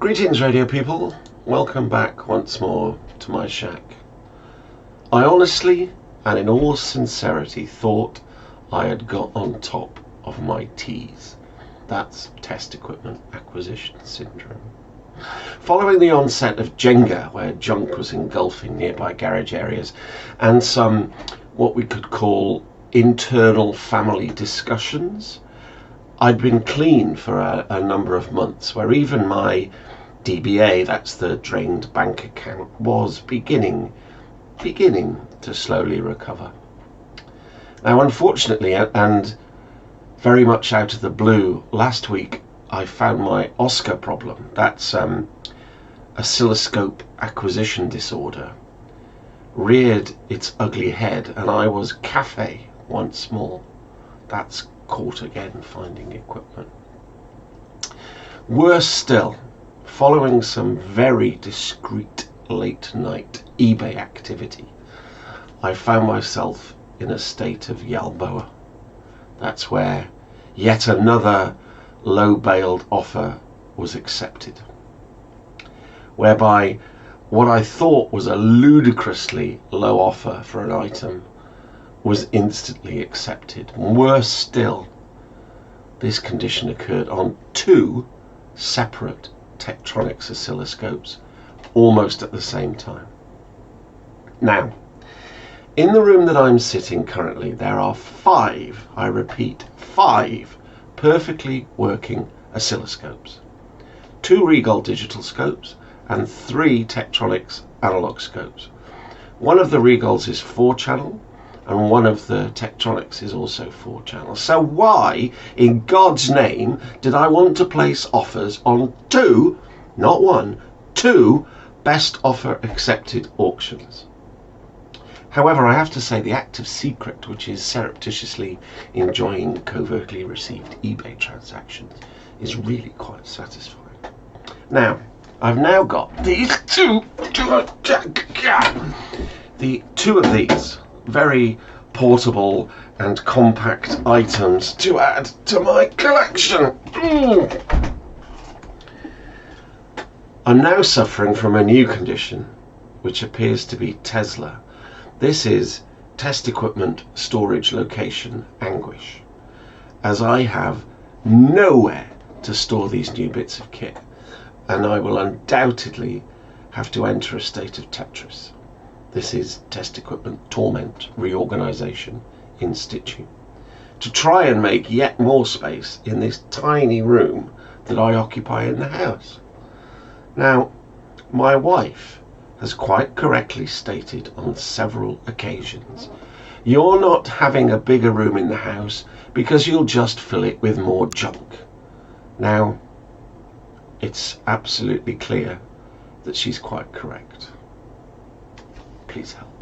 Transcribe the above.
Greetings, radio people. Welcome back once more to my shack. I honestly and in all sincerity thought I had got on top of my TEAS. That's test equipment acquisition syndrome. Following the onset of Jenga, where junk was engulfing nearby garage areas, and some what we could call internal family discussions, I'd been clean for a number of months, where even my DBA, that's the drained bank account, was beginning to slowly recover. Now, unfortunately, and very much out of the blue, last week I found my Oscar problem, that's oscilloscope acquisition disorder, reared its ugly head, and I was cafe once more. That's caught again finding equipment. Worse still, following some very discreet late night eBay activity, I found myself in a state of YALBOA. That's where yet another low-bailed offer was accepted, whereby what I thought was a ludicrously low offer for an item was instantly accepted. Worse still, this condition occurred on two separate Tektronix oscilloscopes almost at the same time. Now, in the room that I'm sitting currently, there are five, I repeat, five perfectly working oscilloscopes. Two Regal digital scopes and three Tektronix analog scopes. One of the Regals is 4-channel and one of the Tektronix is also 4-channel. So why, in God's name, did I want to place offers on two, not one, two best offer accepted auctions? However, I have to say the active secret, which is surreptitiously enjoying covertly received eBay transactions, is really quite satisfying. Now, I've now got these two of these very portable and compact items to add to my collection. I'm now suffering from a new condition, which appears to be Tesla. This is test equipment storage location anguish, as I have nowhere to store these new bits of kit, and I will undoubtedly have to enter a state of Tetris. This is test equipment torment reorganization in situ, to try and make yet more space in this tiny room that I occupy in the house. Now, my wife has quite correctly stated on several occasions, you're not having a bigger room in the house because you'll just fill it with more junk. Now, it's absolutely clear that she's quite correct. Please help.